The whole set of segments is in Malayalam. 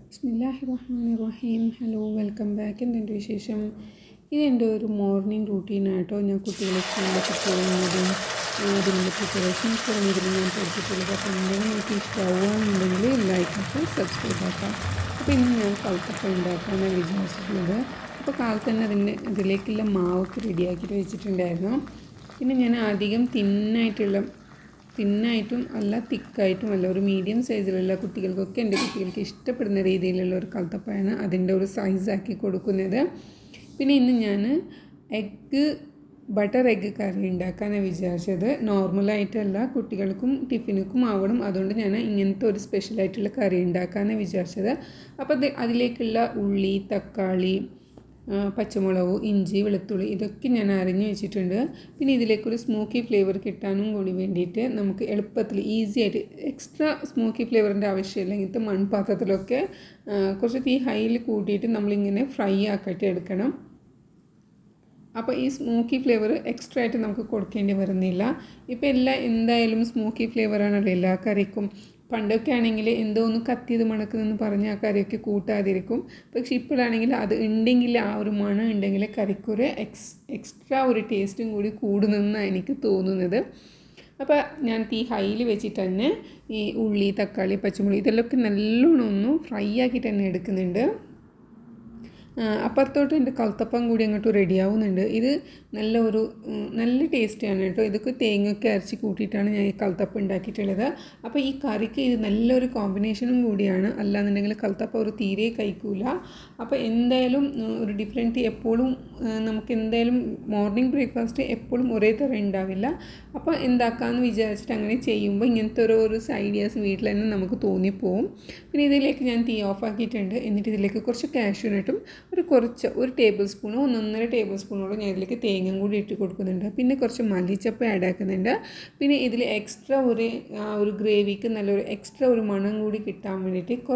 ബിസ്മില്ലാഹിർ റഹ്മാനിർ റഹീം. Hello, welcome back. എന്തെൻ്റെ വിശേഷം? ഇതെൻ്റെ ഒരു മോർണിംഗ് റൂട്ടീനായിട്ടോ. ഞാൻ കുട്ടികളെ സ്കൂളിലേക്ക് പോകുന്നതും അതിനുള്ള പ്രിപ്പറേഷൻസാണ് ഇതിൽ ഞാൻ പഠിച്ചിട്ടുള്ളത്. അപ്പോൾ എന്തെങ്കിലും നിങ്ങൾക്ക് ഇഷ്ടമാവുകയാണെന്നുണ്ടെങ്കിൽ ലൈക്ക് ആക്കുക, സബ്സ്ക്രൈബ് ആക്കാം. അപ്പോൾ ഇന്ന് ഞാൻ കൽത്തപ്പം ഉണ്ടാക്കാനാണ് വിചാരിച്ചിട്ടുള്ളത്. അപ്പോൾ കാലത്ത് തന്നെ ഇതിലേക്കുള്ള മാവൊക്കെ റെഡിയാക്കിയിട്ട് വെച്ചിട്ടുണ്ടായിരുന്നു. പിന്നെ ഞാൻ അധികം തിന്നായിട്ടും അല്ല തിക്കായിട്ടും അല്ല, ഒരു മീഡിയം സൈസിലുള്ള കുട്ടികൾക്കൊക്കെ, എൻ്റെ കുട്ടികൾക്ക് ഇഷ്ടപ്പെടുന്ന രീതിയിലുള്ള ഒരു കൽത്തപ്പമാണ് അതിൻ്റെ ഒരു സൈസാക്കി കൊടുക്കുന്നത്. പിന്നെ ഇന്ന് ഞാൻ ബട്ടർ എഗ്ഗ് കറി ഉണ്ടാക്കാനാണ് വിചാരിച്ചത്. നോർമലായിട്ടല്ല, കുട്ടികൾക്കും ടിഫിനുക്കും ആവണം. അതുകൊണ്ട് ഞാൻ ഇങ്ങനത്തെ ഒരു സ്പെഷ്യലായിട്ടുള്ള കറി ഉണ്ടാക്കാനാണ് വിചാരിച്ചത്. അപ്പോൾ അതിലേക്കുള്ള ഉള്ളി, തക്കാളി, പച്ചമുളക്, ഇഞ്ചി, വെളുത്തുള്ളി ഇതൊക്കെ ഞാൻ അരിഞ്ഞു വെച്ചിട്ടുണ്ട്. പിന്നെ ഇതിലേക്കൊരു സ്മോക്കി ഫ്ലേവർ കിട്ടാനും കൂടി വേണ്ടിയിട്ട് നമുക്ക് എളുപ്പത്തിൽ ഈസി ആയിട്ട്, എക്സ്ട്രാ സ്മോക്കി ഫ്ലേവറിൻ്റെ ആവശ്യമില്ല. ഇങ്ങനത്തെ മൺപാത്രത്തിലൊക്കെ കുറച്ച് തീ ഹൈയിൽ കൂട്ടിയിട്ട് നമ്മളിങ്ങനെ ഫ്രൈ ആക്കിയിട്ട് എടുക്കണം. അപ്പോൾ ഈ സ്മോക്കി ഫ്ലേവർ എക്സ്ട്രാ ആയിട്ട് നമുക്ക് കൊടുക്കേണ്ടി വരുന്നില്ല. ഇപ്പോൾ എന്തായാലും സ്മോക്കി ഫ്ലേവറാണല്ലോ എല്ലാ കറിക്കും. പണ്ടൊക്കെ ആണെങ്കിൽ എന്തോ ഒന്ന് കത്തിയത് മണക്കുന്നെന്ന് പറഞ്ഞ് ആ കറിയൊക്കെ കൂട്ടാതിരിക്കും. പക്ഷെ ഇപ്പോഴാണെങ്കിൽ അത് ഉണ്ടെങ്കിൽ, ആ ഒരു മണം ഉണ്ടെങ്കിൽ കറിക്കൊരു എക്സ്ട്രാ ഒരു ടേസ്റ്റും കൂടി കൂടുന്നെന്നാണ് എനിക്ക് തോന്നുന്നത്. അപ്പോൾ ഞാൻ തീ ഹൈയിൽ വെച്ചിട്ട് തന്നെ ഈ ഉള്ളി, തക്കാളി, പച്ചമുളക് ഇതെല്ലാം നല്ലോണം ഒന്ന് ഫ്രൈ ആക്കിയിട്ട് തന്നെ എടുക്കുന്നുണ്ട്. അപ്പുറത്തോട്ട് എൻ്റെ കൽത്തപ്പം കൂടി അങ്ങോട്ട് റെഡിയാവുന്നുണ്ട്. ഇത് നല്ല ടേസ്റ്റാണ് കേട്ടോ. ഇതൊക്കെ തേങ്ങയൊക്കെ അരച്ച് കൂട്ടിയിട്ടാണ് ഞാൻ ഈ കൽത്തപ്പം ഉണ്ടാക്കിയിട്ടുള്ളത്. അപ്പോൾ ഈ കറിക്ക് ഇത് നല്ലൊരു കോമ്പിനേഷനും കൂടിയാണ്. അല്ലാന്നുണ്ടെങ്കിൽ കൽത്തപ്പം ഒരു തീരെ കഴിക്കൂല. അപ്പോൾ എന്തായാലും ഒരു ഡിഫറെൻറ്റ്, എപ്പോഴും നമുക്ക് എന്തായാലും മോർണിംഗ് ബ്രേക്ക്ഫാസ്റ്റ് എപ്പോഴും ഒരേ തരം ഉണ്ടാവില്ല. അപ്പോൾ എന്താക്കാമെന്ന് വിചാരിച്ചിട്ട് അങ്ങനെ ചെയ്യുമ്പോൾ ഇങ്ങനത്തെ ഒരു ഐഡിയാസ് വീട്ടിൽ തന്നെ നമുക്ക് തോന്നിപ്പോവും. പിന്നെ ഇതിലേക്ക് ഞാൻ തീ ഓഫ് ആക്കിയിട്ടുണ്ട്. എന്നിട്ട് ഇതിലേക്ക് കുറച്ച് കാഷ്യൂനട്ടും ഒരു ടേബിൾ സ്പൂണോ 1.5 ടേബിൾ സ്പൂണോളം ഞാൻ ഇതിലേക്ക് തേങ്ങയും കൂടി ഇട്ട് കൊടുക്കുന്നുണ്ട്. പിന്നെ കുറച്ച് മല്ലിച്ചപ്പ് ആഡ് ആക്കുന്നുണ്ട്. പിന്നെ ഇതിൽ എക്സ്ട്രാ ഒരു ഗ്രേവിക്ക് നല്ലൊരു എക്സ്ട്രാ ഒരു മണം കൂടി കിട്ടാൻ വേണ്ടിയിട്ട്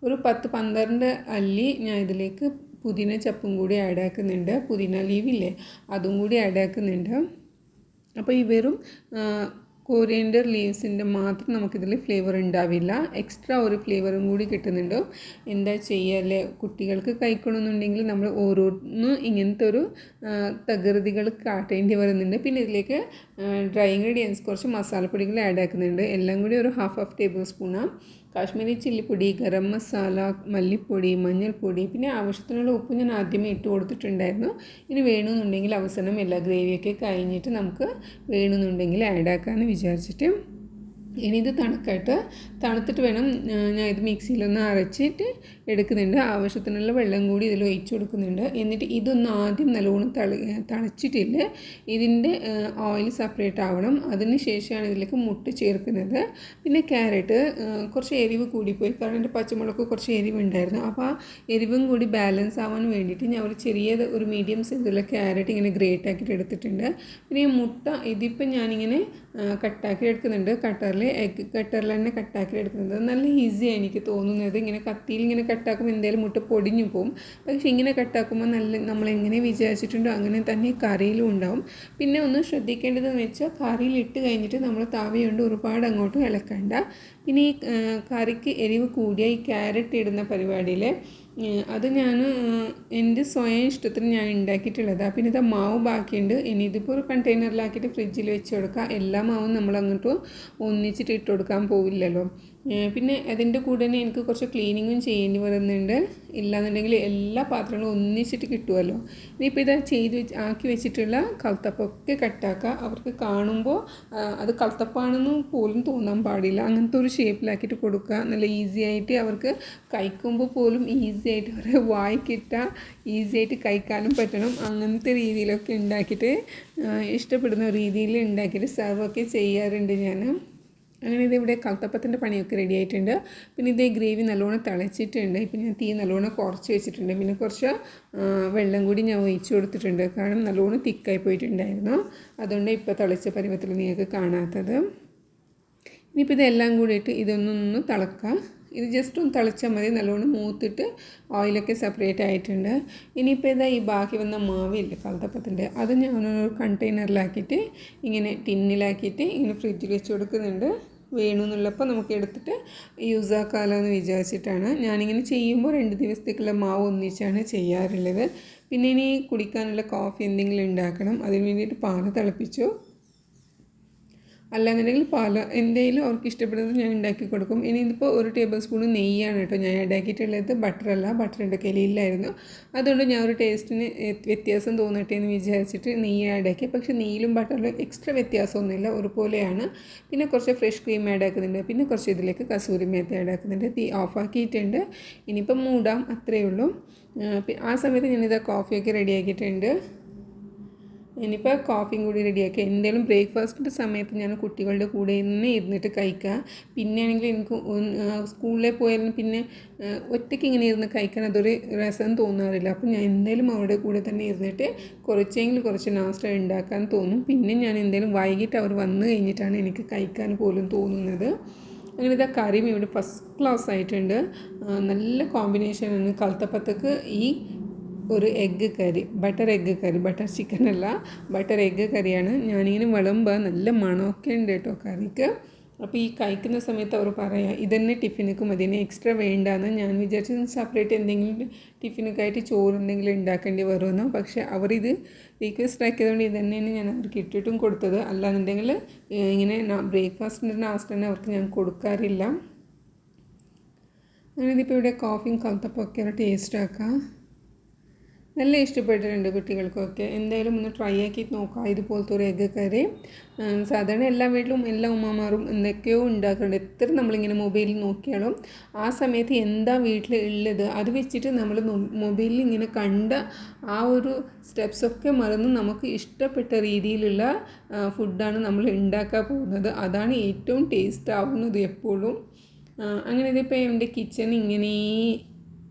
ഒരു 10-12 അല്ലി ഞാൻ ഇതിലേക്ക് പുതിന ചപ്പും കൂടി ആഡ് ആക്കുന്നുണ്ട്. പുതിന ലീവില്ലേ, അതും കൂടി ആഡ് ആക്കുന്നുണ്ട്. അപ്പോൾ ഈ വെറും കോറിയൻഡർ ലീവ്സിൻ്റെ മാത്രം നമുക്കിതിൽ ഫ്ലേവർ ഉണ്ടാവില്ല, എക്സ്ട്രാ ഒരു ഫ്ലേവറും കൂടി കിട്ടുന്നുണ്ട്. എന്താ ചെയ്യുക, കുട്ടികൾക്ക് കഴിക്കണമെന്നുണ്ടെങ്കിൽ നമ്മൾ ഓരോന്നും ഇങ്ങനത്തെ ഒരു തകൃതികൾ കാട്ടേണ്ടി വരുന്നുണ്ട്. പിന്നെ ഇതിലേക്ക് ഡ്രൈ ഇൻഗ്രീഡിയൻസ് കുറച്ച് മസാലപ്പൊടികൾ ആഡ് ആക്കുന്നുണ്ട്. എല്ലാം കൂടി ഒരു ഹാഫ് ടേബിൾ സ്പൂണാണ്. കാശ്മീരി ചില്ലിപ്പൊടി, ഗരം മസാല, മല്ലിപ്പൊടി, മഞ്ഞൾപ്പൊടി, പിന്നെ ആവശ്യത്തിനുള്ള ഉപ്പ് ഞാൻ ആദ്യമേ ഇട്ട് കൊടുത്തിട്ടുണ്ടായിരുന്നു. ഇനി വേണമെന്നുണ്ടെങ്കിൽ അവസാനം എല്ലാ ഗ്രേവിയൊക്കെ കഴിഞ്ഞിട്ട് നമുക്ക് വേണമെന്നുണ്ടെങ്കിൽ ആഡ് ആക്കാമെന്ന് വിചാരിച്ചിട്ട്. ഇനി ഇത് തണുത്തിട്ട് വേണം ഞാൻ ഇത് മിക്സിയിലൊന്ന് അരച്ചിട്ട് എടുക്കുന്നുണ്ട്. ആവശ്യത്തിനുള്ള വെള്ളം കൂടി ഇതിൽ ഒഴിച്ചു കൊടുക്കുന്നുണ്ട്. എന്നിട്ട് ഇതൊന്ന് ആദ്യം നല്ലോണം തളിച്ചിട്ടില്ല, ഇതിൻ്റെ ഓയിൽ സെപ്പറേറ്റ് ആവണം. അതിന് ശേഷമാണ് ഇതിലേക്ക് മുട്ട ചേർക്കുന്നത്. പിന്നെ ക്യാരറ്റ് കുറച്ച് എരിവ് കൂടിപ്പോയി, കാരണം എൻ്റെ പച്ചമുളക് കുറച്ച് എരിവുണ്ടായിരുന്നു. അപ്പോൾ ആ എരിവും കൂടി ബാലൻസ് ആവാൻ വേണ്ടിയിട്ട് ഞാൻ ഒരു മീഡിയം സൈസുള്ള ക്യാരറ്റ് ഇങ്ങനെ ഗ്രേറ്റ് ആക്കിയിട്ട് എടുത്തിട്ടുണ്ട്. പിന്നെ ഈ മുട്ട ഇതിപ്പോൾ ഞാനിങ്ങനെ കട്ടാക്കി എടുക്കുന്നുണ്ട്. എഗ്ഗ് കട്ടറിൽ തന്നെ കട്ടാക്കി എടുക്കുന്നത് നല്ല ഈസിയാണ് എനിക്ക് തോന്നുന്നത്. ഇങ്ങനെ കത്തിയിൽ ഇങ്ങനെ കട്ടാക്കുമ്പോൾ എന്തായാലും മുട്ട പൊടിഞ്ഞു പോകും. പക്ഷേ ഇങ്ങനെ കട്ടാക്കുമ്പോൾ നമ്മളെങ്ങനെ വിചാരിച്ചിട്ടുണ്ടോ അങ്ങനെ തന്നെ കറിയിലും ഉണ്ടാവും. പിന്നെ ഒന്ന് ശ്രദ്ധിക്കേണ്ടതെന്ന് വെച്ചാൽ കറിയിൽ ഇട്ട് കഴിഞ്ഞിട്ട് നമ്മൾ തവയുണ്ട് ഒരുപാട് അങ്ങോട്ട് ഇളക്കണ്ട. പിന്നെ ഈ കറിക്ക് എരിവ് കൂടിയ ഈ ക്യാരറ്റ് ഇടുന്ന പരിപാടിയിൽ അത് ഞാൻ എൻ്റെ സ്വയം ഇഷ്ടത്തിന് ഞാൻ ഉണ്ടാക്കിയിട്ടുള്ളത്. പിന്നെ ഇത് മാവ് ബാക്കിയുണ്ട്. ഇനി ഇതിപ്പോൾ ഒരു കണ്ടെയ്നറിലാക്കിയിട്ട് ഫ്രിഡ്ജിൽ വെച്ച് കൊടുക്കുക. എല്ലാ മാവും നമ്മൾ അങ്ങോട്ട് ഒന്നിച്ചിട്ട് ഇട്ട് കൊടുക്കാൻ പോവില്ലല്ലോ. പിന്നെ അതിൻ്റെ കൂടെ തന്നെ എനിക്ക് കുറച്ച് ക്ലീനിങ്ങും ചെയ്യേണ്ടി വരുന്നുണ്ട്. ഇല്ലാന്നുണ്ടെങ്കിൽ എല്ലാ പാത്രങ്ങളും ഒന്നിച്ചിട്ട് കിട്ടുമല്ലോ. ഇനിയിപ്പോൾ ഇത് ആക്കി വെച്ചിട്ടുള്ള കൽത്തപ്പൊക്കെ കട്ടാക്കുക. അവർക്ക് കാണുമ്പോൾ അത് കൽത്തപ്പാണെന്ന് പോലും തോന്നാൻ പാടില്ല. അങ്ങനത്തെ ഒരു ഷേപ്പിലാക്കിയിട്ട് കൊടുക്കുക. നല്ല ഈസി ആയിട്ട് അവർക്ക് കഴിക്കുമ്പോൾ പോലും ഈസി ആയിട്ട് അവരെ വായിക്കിട്ടാൽ ഈസി ആയിട്ട് കഴിക്കാനും പറ്റണം. അങ്ങനത്തെ രീതിയിലൊക്കെ ഉണ്ടാക്കിയിട്ട് ഇഷ്ടപ്പെടുന്ന രീതിയിൽ ഉണ്ടാക്കിയിട്ട് സെർവൊക്കെ ചെയ്യാറുണ്ട് ഞാൻ. അങ്ങനെ ഇതിവിടെ കൽത്തപ്പത്തിൻ്റെ പണിയൊക്കെ റെഡി ആയിട്ടുണ്ട്. പിന്നെ ഇതേ ഗ്രേവി നല്ലോണം തിളച്ചിട്ടുണ്ട്. ഇപ്പം ഞാൻ തീ നല്ലോണം കുറച്ച് വെച്ചിട്ടുണ്ട്. പിന്നെ കുറച്ച് വെള്ളം കൂടി ഞാൻ ഒഴിച്ച് കൊടുത്തിട്ടുണ്ട്, കാരണം നല്ലോണം തിക്കായി പോയിട്ടുണ്ടായിരുന്നു. അതുകൊണ്ട് ഇപ്പോൾ തിളച്ച പരുവത്തിൽ നിങ്ങൾക്ക് കാണാത്തത്. ഇനിയിപ്പോൾ ഇതെല്ലാം കൂടിയിട്ട് ഇതൊന്നൊന്ന് തിളക്കുക. ഇത് ജസ്റ്റ് ഒന്ന് തിളച്ചാൽ മതി. നല്ലോണം മൂത്തിട്ട് ഓയിലൊക്കെ സെപ്പറേറ്റ് ആയിട്ടുണ്ട്. ഇനിയിപ്പോൾ ഈ ബാക്കി വന്ന മാവില്ലേ കൽത്തപ്പത്തിൻ്റെ, അത് ഞാനൊരു കണ്ടെയ്നറിലാക്കിയിട്ട് ഇങ്ങനെ ടിന്നിലാക്കിയിട്ട് ഇങ്ങനെ ഫ്രിഡ്ജിൽ വെച്ച് കൊടുക്കുന്നുണ്ട്. വേണമെന്നുള്ളപ്പോൾ നമുക്ക് എടുത്തിട്ട് യൂസ് ആക്കാമല്ലോ എന്ന് വിചാരിച്ചിട്ടാണ്. ഞാനിങ്ങനെ ചെയ്യുമ്പോൾ 2 ദിവസത്തേക്കുള്ള മാവ് ഒന്നിച്ചാണ് ചെയ്യാറുള്ളത്. പിന്നെ ഇനി കുടിക്കാനുള്ള കോഫി എന്തെങ്കിലും ഉണ്ടാക്കണം. അതിന് വേണ്ടിയിട്ട് പാല് തിളപ്പിച്ചു. അല്ലാന്നുണ്ടെങ്കിൽ പാല് എന്തെങ്കിലും അവർക്ക് ഇഷ്ടപ്പെടുന്നത് ഞാൻ ഉണ്ടാക്കി കൊടുക്കും. ഇനി ഇതിപ്പോൾ 1 ടേബിൾ സ്പൂൺ നെയ്യാണ് കേട്ടോ ഞാൻ ഉണ്ടാക്കിയിട്ടുള്ളത്, ബട്ടറല്ല. ബട്ടർ എൻ്റെ കയ്യിലില്ലായിരുന്നു. അതുകൊണ്ട് ഞാൻ ഒരു ടേസ്റ്റിന് വ്യത്യാസം തോന്നട്ടെ എന്ന് വിചാരിച്ചിട്ട് നെയ്യ് ആഡ് ആക്കി. പക്ഷേ നെയ്യിലും ബട്ടറിലും എക്സ്ട്രാ വ്യത്യാസമൊന്നുമില്ല, ഒരുപോലെയാണ്. പിന്നെ കുറച്ച് ഫ്രഷ് ക്രീം ആഡ് ആക്കുന്നുണ്ട്. പിന്നെ കുറച്ച് ഇതിലേക്ക് കസൂരി മേത്തി ആഡ് ആക്കുന്നുണ്ട്. തീ ഓഫാക്കിയിട്ടുണ്ട്. ഇനിയിപ്പം മൂടാം, അത്രയേ ഉള്ളൂ. ആ സമയത്ത് ഞാനിതാ കോഫിയൊക്കെ റെഡിയാക്കിയിട്ടുണ്ട്. ഇനിയിപ്പോൾ കോഫിയും കൂടി റെഡിയാക്കി. എന്തെങ്കിലും ബ്രേക്ക്ഫാസ്റ്റിൻ്റെ സമയത്ത് ഞാൻ കുട്ടികളുടെ കൂടെ തന്നെ ഇരുന്നിട്ട് കഴിക്കുക. പിന്നെയാണെങ്കിൽ എനിക്ക് സ്കൂളിൽ പോയാലും പിന്നെ ഒറ്റയ്ക്ക് ഇങ്ങനെ ഇരുന്ന് കഴിക്കാൻ അതൊരു രസം തോന്നാറില്ല. അപ്പോൾ ഞാൻ എന്തെങ്കിലും അവരുടെ കൂടെ തന്നെ ഇരുന്നിട്ട് കുറച്ച് നാസ്ത ഉണ്ടാക്കാൻ തോന്നും. പിന്നെ ഞാൻ എന്തെങ്കിലും വൈകിട്ട് അവർ വന്നു കഴിഞ്ഞിട്ടാണ് എനിക്ക് കഴിക്കാൻ പോലും തോന്നുന്നത്. അങ്ങനെ ഇതാ കറിയും ഇവിടെ ഫസ്റ്റ് ക്ലാസ് ആയിട്ടുണ്ട്. നല്ല കോമ്പിനേഷനാണ് കൽത്തപ്പത്തേക്ക് ഈ ഒരു എഗ്ഗ് കറി, ബട്ടർ എഗ്ഗ് കറി, ബട്ടർ ചിക്കൻ അല്ല, ബട്ടർ എഗ്ഗ് കറിയാണ്. ഞാനിങ്ങനെ വിളമ്പുക, നല്ല മണമൊക്കെ ഉണ്ട് കേട്ടോ കറിക്ക്. അപ്പോൾ ഈ കഴിക്കുന്ന സമയത്ത് അവർ പറയാം ഇതന്നെ ടിഫിനൊക്കെ മതി, ഇതിന് എക്സ്ട്രാ വേണ്ടാന്ന്. ഞാൻ വിചാരിച്ചത് സെപ്പറേറ്റ് എന്തെങ്കിലും ടിഫിനൊക്കെ ആയിട്ട് ചോറ് എന്തെങ്കിലും ഉണ്ടാക്കേണ്ടി വരുമെന്നോ. പക്ഷേ അവരിത് റിക്വസ്റ്റ് ആക്കിയതുകൊണ്ട് ഇതന്നെയാണ് ഞാൻ അവർക്ക് ഇട്ടിട്ടും കൊടുത്തത്. അല്ലാന്നുണ്ടെങ്കിൽ ഇങ്ങനെ ബ്രേക്ക്ഫാസ്റ്റിൻ്റെ നാസ്ത തന്നെ അവർക്ക് ഞാൻ കൊടുക്കാറില്ല. അങ്ങനെ ഇതിപ്പോൾ ഇവിടെ കോഫിയും കൽത്തപ്പമൊക്കെ ഒരു ടേസ്റ്റ് ആക്കാം. നല്ല ഇഷ്ടപ്പെട്ടിട്ടുണ്ട് കുട്ടികൾക്കൊക്കെ. എന്തായാലും ഒന്ന് ട്രൈ ആക്കി നോക്കാം ഇതുപോലത്തെ ഒരു എഗ്ഗ് കറി. സാധാരണ എല്ലാ വീട്ടിലും എല്ലാ ഉമ്മമാരും എന്തൊക്കെയോ ഉണ്ടാക്കുന്നുണ്ട്. എത്ര നമ്മളിങ്ങനെ മൊബൈലിൽ നോക്കിയാലും ആ സമയത്ത് എന്താ വീട്ടിൽ ഉള്ളത് അത് വെച്ചിട്ട് നമ്മൾ മൊബൈലിൽ ഇങ്ങനെ കണ്ട ആ ഒരു സ്റ്റെപ്സൊക്കെ മറന്ന് നമുക്ക് ഇഷ്ടപ്പെട്ട രീതിയിലുള്ള ഫുഡാണ് നമ്മൾ ഉണ്ടാക്കാൻ പോകുന്നത്. അതാണ് ഏറ്റവും ടേസ്റ്റ് ആവുന്നത് എപ്പോഴും. അങ്ങനെ ഇതിപ്പോൾ എൻ്റെ കിച്ചൺ ഇങ്ങനെ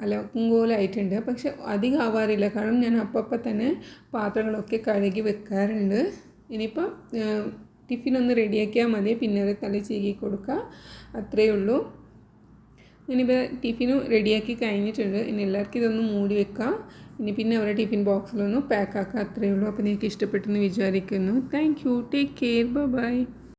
അലങ്കോലമായിട്ടുണ്ട്. പക്ഷെ അധികം ആവാറില്ല, കാരണം ഞാൻ അപ്പം തന്നെ പാത്രങ്ങളൊക്കെ കഴുകി വെക്കാറുണ്ട്. ഇനിയിപ്പം ടിഫിനൊന്ന് റെഡിയാക്കിയാൽ മതി, പിന്നെ അത് തല ചീകി കൊടുക്കുക, അത്രയേ ഉള്ളൂ. ഇനിയിപ്പോൾ ടിഫിനും റെഡിയാക്കി കഴിഞ്ഞിട്ടുണ്ട്. ഇനി എല്ലാവർക്കും ഇതൊന്ന് മൂടി വെക്കാം. ഇനി പിന്നെ അവരുടെ ടിഫിൻ ബോക്സിലൊന്ന് പാക്ക് ആക്കുക, അത്രയേ ഉള്ളൂ. അപ്പോൾ നിങ്ങൾക്ക് ഇഷ്ടപ്പെട്ടെന്ന് വിചാരിക്കുന്നു. Thank you, take care, by.